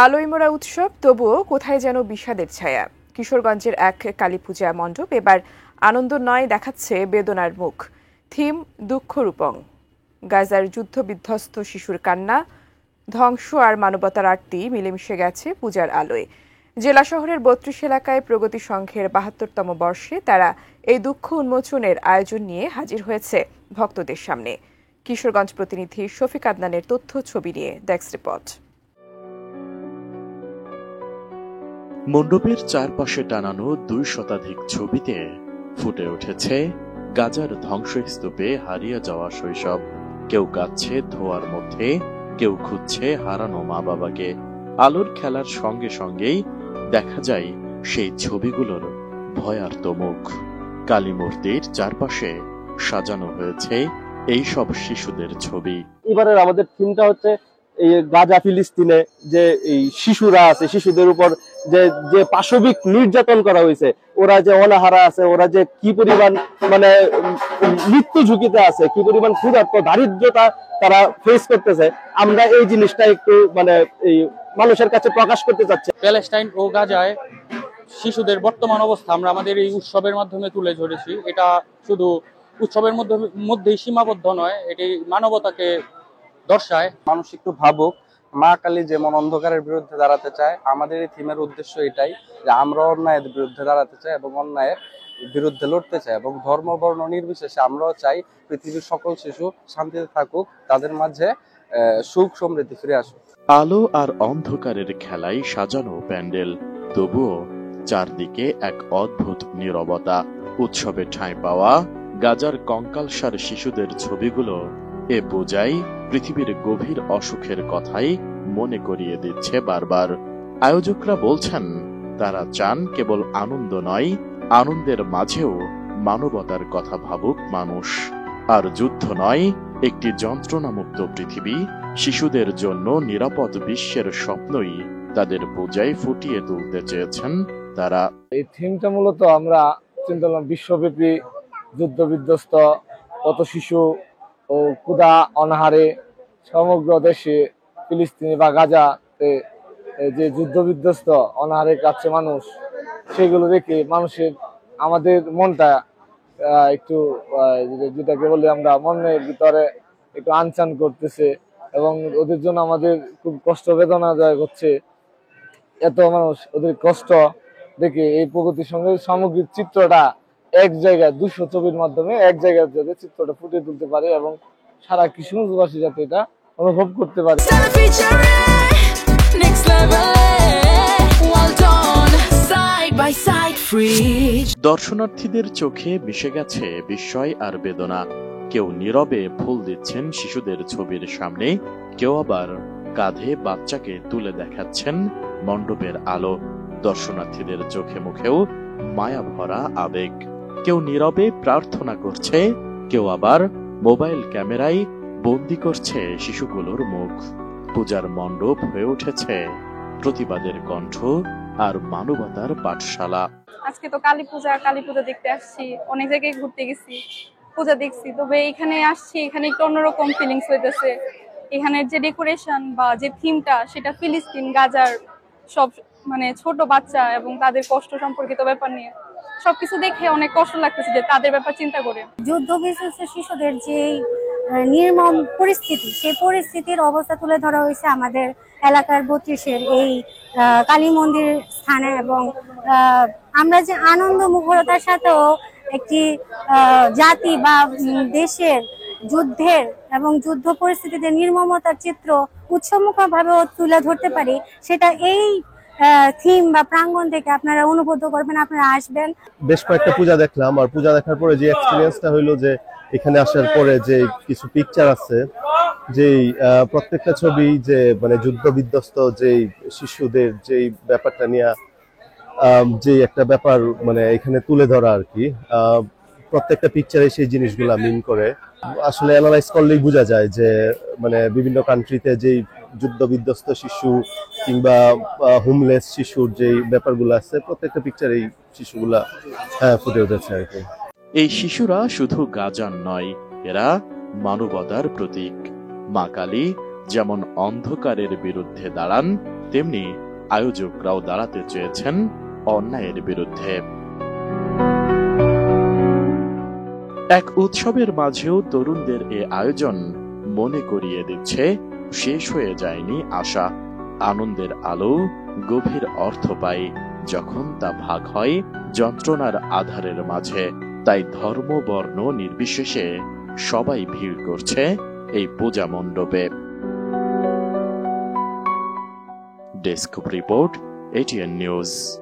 আলোয় মোড়া উৎসব, তবুও কোথায় যেন বিষাদের ছায়া। কিশোরগঞ্জের এক কালীপূজা মণ্ডপ এবার আনন্দ নয়, দেখাচ্ছে বেদনার মুখ। থিম দুঃখরূপং। গাজার যুদ্ধ বিধ্বস্ত শিশুর কান্না, ধ্বংস আর মানবতার আরতি মিলেমিশে গেছে পূজার আলোয়। জেলা শহরের ৩২ এলাকায় প্রগতি সংঘের ৭২তম বর্ষে তারা এই দুঃখ উন্মোচনের আয়োজন নিয়ে হাজির হয়েছে ভক্তদের সামনে। কিশোরগঞ্জ প্রতিনিধি শফিক আদনানের তথ্য ছবি নিয়ে ডেস্ক রিপোর্ট। মণ্ডপের চারপাশে টানানো ২ শতাধিক ছবিতে ফুটে উঠেছে গাজার ধ্বংসস্তূপে হারিয়ে যাওয়া শৈশব। কেউ কাঁদছে ধোঁয়ার মধ্যে, কেউ খুঁজছে হারানো মা বাবাকে। আলোর খেলার সঙ্গে সঙ্গেই দেখা যায় সেই ছবিগুলোর ভয়ার্ত মুখ। কালী মূর্তির চারপাশে সাজানো হয়েছে এই সব শিশুদের ছবি। এবারের আমাদের থিমটা হচ্ছে এই গাজা ফিলিস্তিনে যে এই শিশুরা আছে, শিশুদের উপর যে যে পাশবিক নির্যাতন করা হয়েছে, ওরা যে অনাহারা আছে, ওরা যে কি পরিমাণ মানে মৃত্যু ঝুঁকিতে আছে, কি পরিমাণ ক্ষুধার্ত দারিদ্রতা তারা ফেস করতেছে, আমরা এই জিনিসটা একটু মানে এই মানুষের কাছে প্রকাশ করতে চাচ্ছি। প্যালেস্টাইন ও গাজায় শিশুদের বর্তমান অবস্থা আমরা আমাদের এই উৎসবের মাধ্যমে তুলে ধরেছি। এটা শুধু উৎসবের মধ্যেই সীমাবদ্ধ নয়, এটি মানবতাকে দর্শায়। মানুষ একটু ভাবুক, মা কালী যেমন অন্ধকারের বিরুদ্ধে দাঁড়াতে চায়, আমাদের এই থিমের উদ্দেশ্য এটাই যে আমরা অন্যায়ের বিরুদ্ধে দাঁড়াতে চাই এবং অন্যায়ের বিরুদ্ধে লড়তে চাই, এবং ধর্ম বর্ণ নির্বিশেষে আমরাও চাই পৃথিবীর সকল শিশু শান্তিতে থাকুক, তাদের মাঝে সুখ সমৃদ্ধি ফিরে আসুক। আলো আর অন্ধকারের খেলায় সাজানো প্যান্ডেল, তবুও চারদিকে এক অদ্ভুত নীরবতা। উৎসবে ঠাঁই পাওয়া গাজার কঙ্কালসার শিশুদের ছবিগুলো এ পূজায় পৃথিবীর গভীর অসুখের কথাই মনে করিয়ে দিচ্ছে বারবার। আয়োজকরা বলছেন তারা চান কেবল আনন্দ নয়, আনন্দের মাঝেও মানবতার কথা ভাবুক মানুষ। আর যুদ্ধ নয়, একটি যন্ত্রণামুক্ত পৃথিবী, শিশুদের জন্য নিরাপদ বিশ্বের স্বপ্নই তাদের পূজায় ফুটিয়ে তুলতে চেয়েছেন তারা। এই থিমটা মূলত আমরা চিন্তা করলাম বিশ্বব্যাপী যুদ্ধ বিধ্বস্ত কত শিশু ও ক্ষুধা অনাহারে সমগ্র দেশে ফিলিস্তিনি বা গাজাতে যে যুদ্ধ বিধ্বস্ত অনাহারে কাছে মানুষ, সেগুলো দেখে মানুষের আমাদের মনটা একটু যেটাকে বলি আমরা মনের ভিতরে একটু আনচান করতেছে, এবং ওদের জন্য আমাদের খুব কষ্ট বেদনাদায়ক হচ্ছে। এত মানুষ ওদের কষ্ট দেখে এই প্রগতির সঙ্গে সামগ্রিক চিত্রটা এক জায়গায় ২০০ ছবির মাধ্যমে এক জায়গায় যাতে চিত্রটা ফুটিয়ে তুলতে পারে এবং সারা কিশোরগঞ্জবাসী যাতে এটা অনুভব করতে পারে। দর্শনার্থীদের চোখে মিশে গেছে বিস্ময় আর বেদনা। কেউ নীরবে ফুল দিচ্ছেন শিশুদের ছবির সামনে, কেউ আবার কাঁধে বাচ্চাকে তুলে দেখাচ্ছেন মণ্ডপের আলো। দর্শনার্থীদের চোখে মুখেও মায়া ভরা আবেগ। কেউ নীরবে প্রার্থনা করছে, কেউ আবার মোবাইল ক্যামেরায় বন্দি করছে শিশুগুলোর মুখ। পূজার মণ্ডপ হয়ে উঠেছে প্রতিবাদের কণ্ঠ আর মানবতার পাঠশালা। আজকে তো কালী পূজা দেখতে আসছি, অনেক জায়গায় ঘুরতে গেছি, পূজা দেখছি, তবে এখানে আসছি, এখানে একটু অন্যরকম ফিলিংস হইতেছে। এখানের যে ডেকোরেশন বা যে থিমটা, সেটা ফিলিস্তিন গাজার সব মানে ছোট বাচ্চা এবং তাদের কষ্ট সম্পর্কিত ব্যাপার নিয়ে সবকিছু দেখে অনেক কষ্ট লাগতেছে যে তাদের ব্যাপার চিন্তা করে। যুদ্ধ বিধ্বস্ত শিশুদের যে নির্মম পরিস্থিতি, সেই পরিস্থিতির অবস্থা তুলে ধরা হয়েছে আমাদের এলাকার ৩২-এর এই কালী মন্দির স্থানে, এবং আমরা যে আনন্দ মুখরতার সাথেও একটি জাতি বা দেশের যুদ্ধের এবং যুদ্ধ পরিস্থিতিতে নির্মমতার চিত্র উৎসমুখভাবে তুলে ধরতে পারি, সেটা এই থিম বা প্রাঙ্গণ থেকে আপনারা অনুভূত করবেন। আপনারা আসবেন। বেশ কয়েকটা পূজা দেখলাম, আর পূজা দেখার পরে যে এক্সপিরিয়েন্সটা হইলো যে এখানে আসার পরে যে কিছু পিকচার আছে, যেই প্রত্যেকটা ছবি যে মানে যুদ্ধ বিধ্বস্ত যেই শিশুদের যেই ব্যাপারটা নিয়ে যে একটা ব্যাপার মানে এখানে তুলে ধরা আর কি, প্রত্যেকটা পিকচারে সেই জিনিসগুলা মিন করে। আসলে অ্যানালাইজ করলেই বোঝা যায় যে মানে বিভিন্ন কান্ট্রিতে যেই যুদ্ধ বিধ্বস্ত শিশু কিংবা হোমলেস শিশুর যেই ব্যাপারগুলো আছে, প্রত্যেকটা পিকচারে এই শিশুগুলা ফুটে উঠেছে আর কি। এই শিশুরা শুধু গাজার নয়, এরা মানবতার প্রতীক। মা কালী যেমন অন্ধকারের বিরুদ্ধে দাঁড়ান, তেমনি আয়োজকরাও দাঁড়াতে চেয়েছেন অন্যায়ের বিরুদ্ধে। এক উৎসবের মাঝেও তরুণদের এ আয়োজন মনে করিয়ে দিচ্ছে শেষ হয়ে যায়নি আশা। আনন্দের আলো গভীর অর্থ পায় যখন তা ভাগ হয় যন্ত্রণার আধারের মাঝে। তাই ধর্ম বর্ণ নির্বিশেষে সবাই ভিড় করছে এই পূজা মণ্ডপে। Desk report, ATN news.